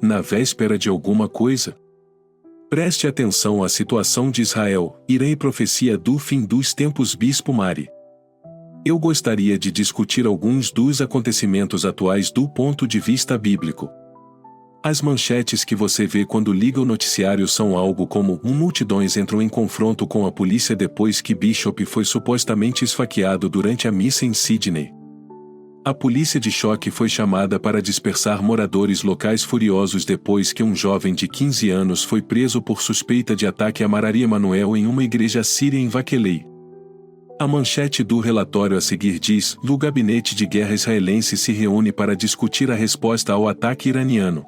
na véspera de alguma coisa? Preste atenção à situação de Israel, Irã e profecia do fim dos tempos. Bispo Mari. Eu gostaria de discutir alguns dos acontecimentos atuais do ponto de vista bíblico. As manchetes que você vê quando liga o noticiário são algo como: multidões entram em confronto com a polícia depois que Bishop foi supostamente esfaqueado durante a missa em Sydney. A polícia de choque foi chamada para dispersar moradores locais furiosos depois que um jovem de 15 anos foi preso por suspeita de ataque a Maria Manuel em uma igreja síria em Vaquelei. A manchete do relatório a seguir diz: o gabinete de guerra israelense se reúne para discutir a resposta ao ataque iraniano.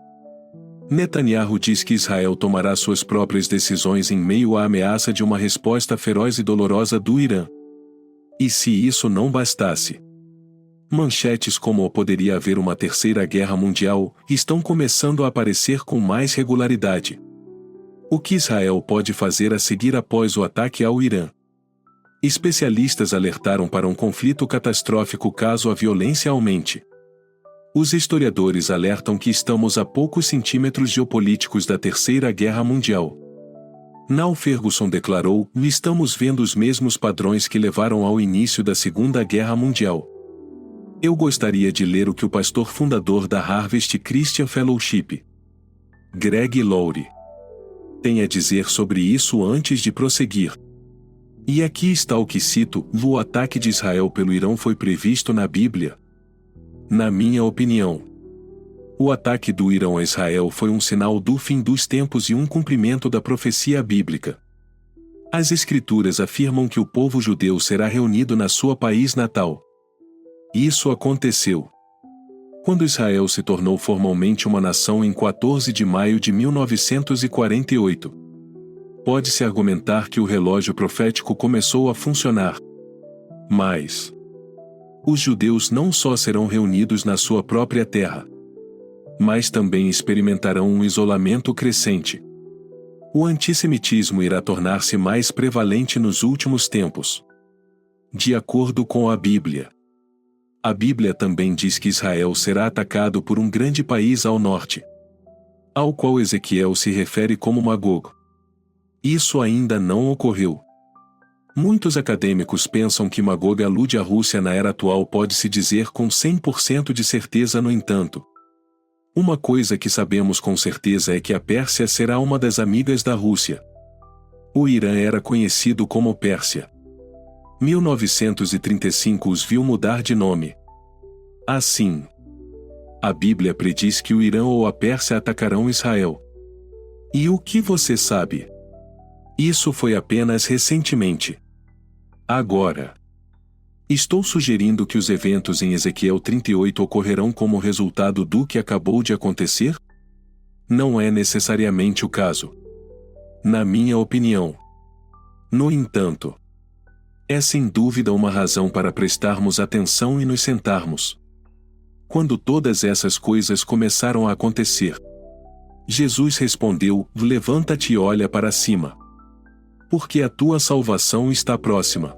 Netanyahu diz que Israel tomará suas próprias decisões em meio à ameaça de uma resposta feroz e dolorosa do Irã. E se isso não bastasse? Manchetes como poderia haver uma terceira guerra mundial estão começando a aparecer com mais regularidade. O que Israel pode fazer a seguir após o ataque ao Irã? Especialistas alertaram para um conflito catastrófico caso a violência aumente. Os historiadores alertam que estamos a poucos centímetros geopolíticos da Terceira Guerra Mundial. Niall Ferguson declarou: estamos vendo os mesmos padrões que levaram ao início da Segunda Guerra Mundial. Eu gostaria de ler o que o pastor fundador da Harvest Christian Fellowship, Greg Laurie, tem a dizer sobre isso antes de prosseguir. E aqui está o que cito: o ataque de Israel pelo Irã foi previsto na Bíblia. Na minha opinião, o ataque do Irã a Israel foi um sinal do fim dos tempos e um cumprimento da profecia bíblica. As Escrituras afirmam que o povo judeu será reunido na sua país natal. Isso aconteceu quando Israel se tornou formalmente uma nação em 14 de maio de 1948. Pode-se argumentar que o relógio profético começou a funcionar. Mas os judeus não só serão reunidos na sua própria terra, mas também experimentarão um isolamento crescente. O antissemitismo irá tornar-se mais prevalente nos últimos tempos. De acordo com a Bíblia também diz que Israel será atacado por um grande país ao norte, ao qual Ezequiel se refere como Magog. Isso ainda não ocorreu. Muitos acadêmicos pensam que Magog alude à Rússia na era atual. Pode-se dizer com 100% de certeza, no entanto. Uma coisa que sabemos com certeza é que a Pérsia será uma das amigas da Rússia. O Irã era conhecido como Pérsia. 1935 os viu mudar de nome. Assim, a Bíblia prediz que o Irã ou a Pérsia atacarão Israel. E o que você sabe? Isso foi apenas recentemente. Agora, estou sugerindo que os eventos em Ezequiel 38 ocorrerão como resultado do que acabou de acontecer? Não é necessariamente o caso, na minha opinião. No entanto, é sem dúvida uma razão para prestarmos atenção e nos sentarmos. Quando todas essas coisas começaram a acontecer, Jesus respondeu: levanta-te e olha para cima, porque a tua salvação está próxima.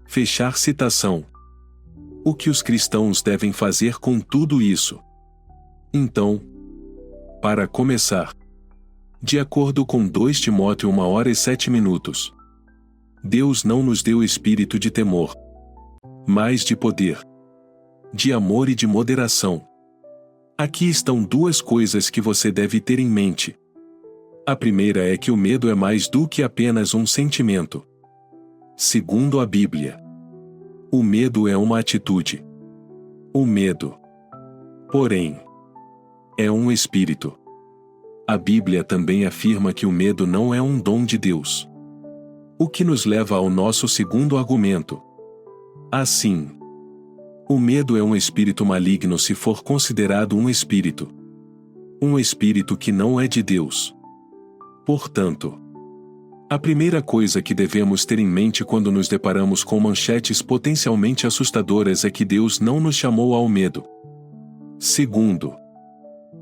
Fechar citação. O que os cristãos devem fazer com tudo isso? Então, para começar, de acordo com 2 Timóteo 1h07, Deus não nos deu espírito de temor, mas de poder, de amor e de moderação. Aqui estão 2 coisas que você deve ter em mente. A primeira é que o medo é mais do que apenas um sentimento. Segundo a Bíblia, o medo é uma atitude. O medo, porém, é um espírito. A Bíblia também afirma que o medo não é um dom de Deus. O que nos leva ao nosso segundo argumento. Assim, o medo é um espírito maligno se for considerado um espírito. Um espírito que não é de Deus. Portanto, a primeira coisa que devemos ter em mente quando nos deparamos com manchetes potencialmente assustadoras é que Deus não nos chamou ao medo. Segundo,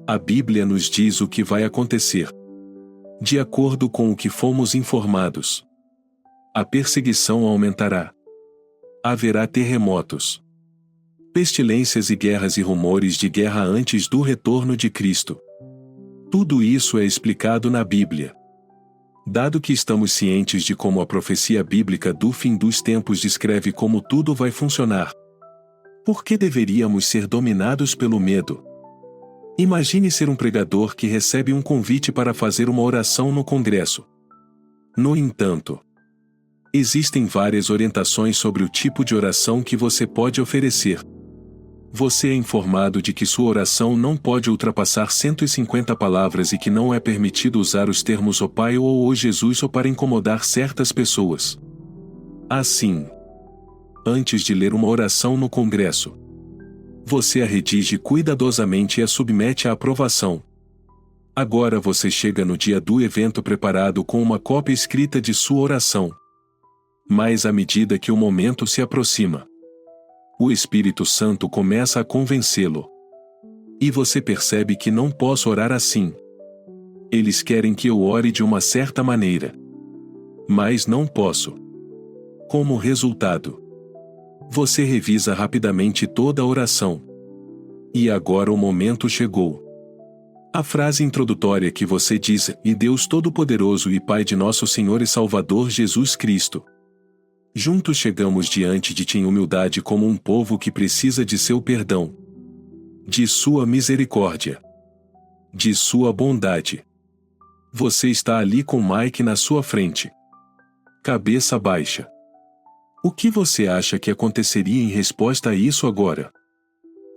a Bíblia nos diz o que vai acontecer. De acordo com o que fomos informados, a perseguição aumentará. Haverá terremotos, pestilências e guerras e rumores de guerra antes do retorno de Cristo. Tudo isso é explicado na Bíblia. Dado que estamos cientes de como a profecia bíblica do fim dos tempos descreve como tudo vai funcionar, por que deveríamos ser dominados pelo medo? Imagine ser um pregador que recebe um convite para fazer uma oração no Congresso. No entanto, existem várias orientações sobre o tipo de oração que você pode oferecer. Você é informado de que sua oração não pode ultrapassar 150 palavras e que não é permitido usar os termos "ó Pai" ou "ó Jesus" ou para incomodar certas pessoas. Assim, antes de ler uma oração no Congresso, você a redige cuidadosamente e a submete à aprovação. Agora você chega no dia do evento preparado com uma cópia escrita de sua oração. Mas à medida que o momento se aproxima, o Espírito Santo começa a convencê-lo. E você percebe que não posso orar assim. Eles querem que eu ore de uma certa maneira. Mas não posso. Como resultado, você revisa rapidamente toda a oração. E agora o momento chegou. A frase introdutória que você diz: "E Deus Todo-Poderoso e Pai de nosso Senhor e Salvador Jesus Cristo. Juntos chegamos diante de Ti em humildade como um povo que precisa de seu perdão, de sua misericórdia, de sua bondade." Você está ali com Mike na sua frente, cabeça baixa. O que você acha que aconteceria em resposta a isso agora?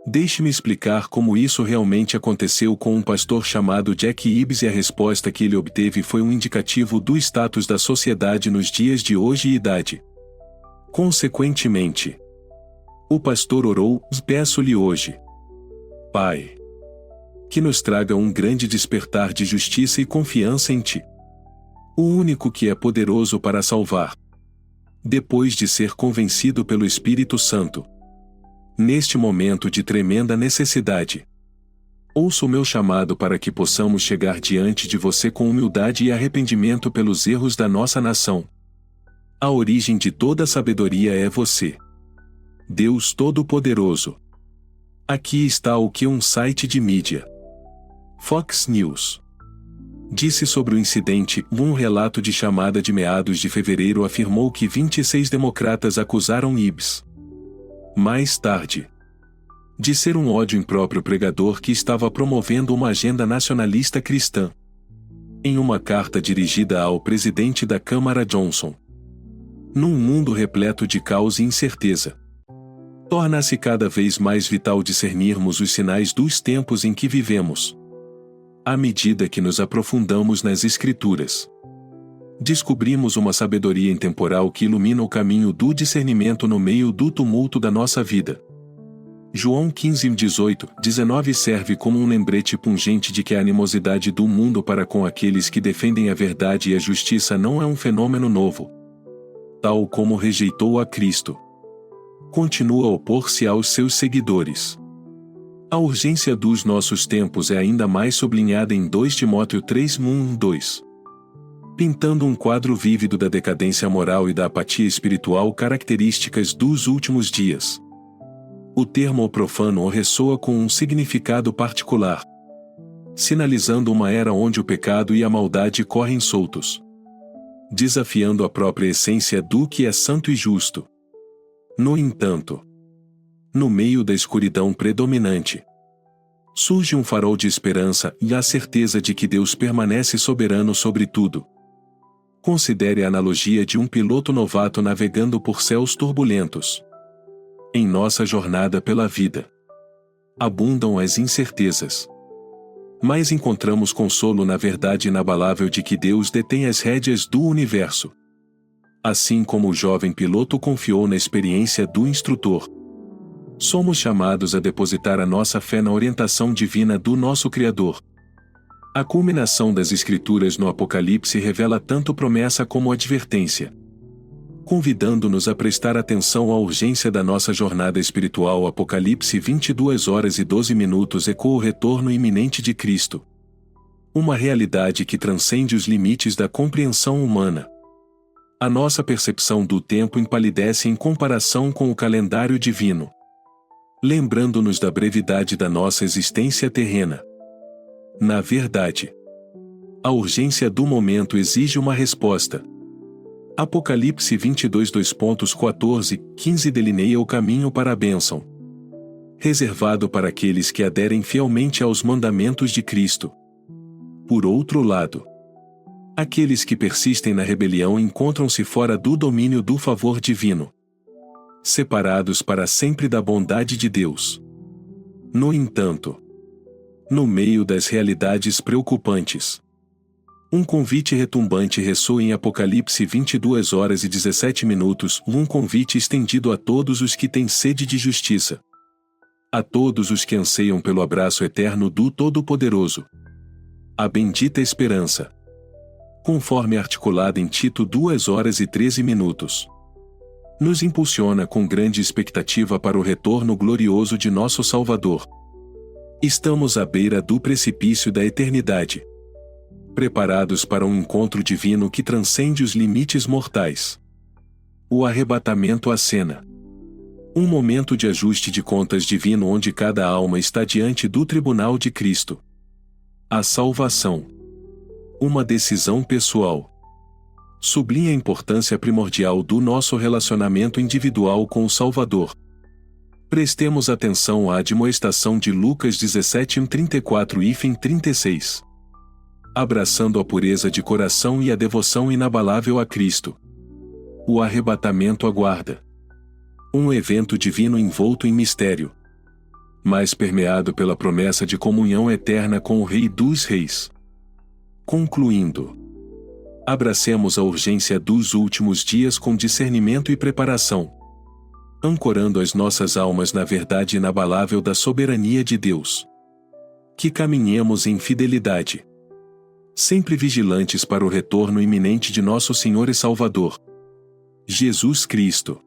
Deixe-me explicar como isso realmente aconteceu com um pastor chamado Jack Hibbs, e a resposta que ele obteve foi um indicativo do status da sociedade nos dias de hoje e idade. Consequentemente, o pastor orou: "Peço-lhe hoje, Pai, que nos traga um grande despertar de justiça e confiança em Ti, o único que é poderoso para salvar." Depois de ser convencido pelo Espírito Santo, neste momento de tremenda necessidade, ouça o meu chamado para que possamos chegar diante de você com humildade e arrependimento pelos erros da nossa nação. A origem de toda sabedoria é você, Deus Todo-Poderoso. Aqui está o que um site de mídia, Fox News, disse sobre o incidente. Um relato de chamada de meados de fevereiro afirmou que 26 democratas acusaram Hibbs, mais tarde, de ser um ódio impróprio pregador que estava promovendo uma agenda nacionalista cristã. Em uma carta dirigida ao presidente da Câmara Johnson, num mundo repleto de caos e incerteza, torna-se cada vez mais vital discernirmos os sinais dos tempos em que vivemos. À medida que nos aprofundamos nas Escrituras, descobrimos uma sabedoria intemporal que ilumina o caminho do discernimento no meio do tumulto da nossa vida. João 15:18-19 serve como um lembrete pungente de que a animosidade do mundo para com aqueles que defendem a verdade e a justiça não é um fenômeno novo. Tal como rejeitou a Cristo, continua a opor-se aos seus seguidores. A urgência dos nossos tempos é ainda mais sublinhada em 2 Timóteo 3:1-2. Pintando um quadro vívido da decadência moral e da apatia espiritual características dos últimos dias. O termo profano ressoa com um significado particular, sinalizando uma era onde o pecado e a maldade correm soltos, desafiando a própria essência do que é santo e justo. No entanto, no meio da escuridão predominante, surge um farol de esperança e a certeza de que Deus permanece soberano sobre tudo. Considere a analogia de um piloto novato navegando por céus turbulentos. Em nossa jornada pela vida, abundam as incertezas, mas encontramos consolo na verdade inabalável de que Deus detém as rédeas do universo. Assim como o jovem piloto confiou na experiência do instrutor, somos chamados a depositar a nossa fé na orientação divina do nosso Criador. A culminação das Escrituras no Apocalipse revela tanto promessa como advertência, convidando-nos a prestar atenção à urgência da nossa jornada espiritual. Apocalipse 22h12 ecoa o retorno iminente de Cristo, uma realidade que transcende os limites da compreensão humana. A nossa percepção do tempo empalidece em comparação com o calendário divino, lembrando-nos da brevidade da nossa existência terrena. Na verdade, a urgência do momento exige uma resposta. Apocalipse 22 2.14-15 delineia o caminho para a bênção, reservado para aqueles que aderem fielmente aos mandamentos de Cristo. Por outro lado, aqueles que persistem na rebelião encontram-se fora do domínio do favor divino, separados para sempre da bondade de Deus. No entanto, no meio das realidades preocupantes, um convite retumbante ressoa em Apocalipse 22h17, um convite estendido a todos os que têm sede de justiça, a todos os que anseiam pelo abraço eterno do Todo-Poderoso. A bendita esperança, conforme articulada em Tito 2h13, nos impulsiona com grande expectativa para o retorno glorioso de nosso Salvador. Estamos à beira do precipício da eternidade, preparados para um encontro divino que transcende os limites mortais. O arrebatamento acena. Um momento de ajuste de contas divino onde cada alma está diante do tribunal de Cristo. A salvação. Uma decisão pessoal. Sublinha a importância primordial do nosso relacionamento individual com o Salvador. Prestemos atenção à admoestação de Lucas 17:34-36. Abraçando a pureza de coração e a devoção inabalável a Cristo. O arrebatamento aguarda. Um evento divino envolto em mistério, mas permeado pela promessa de comunhão eterna com o Rei dos Reis. Concluindo, abracemos a urgência dos últimos dias com discernimento e preparação, ancorando as nossas almas na verdade inabalável da soberania de Deus. Que caminhemos em fidelidade, sempre vigilantes para o retorno iminente de nosso Senhor e Salvador, Jesus Cristo.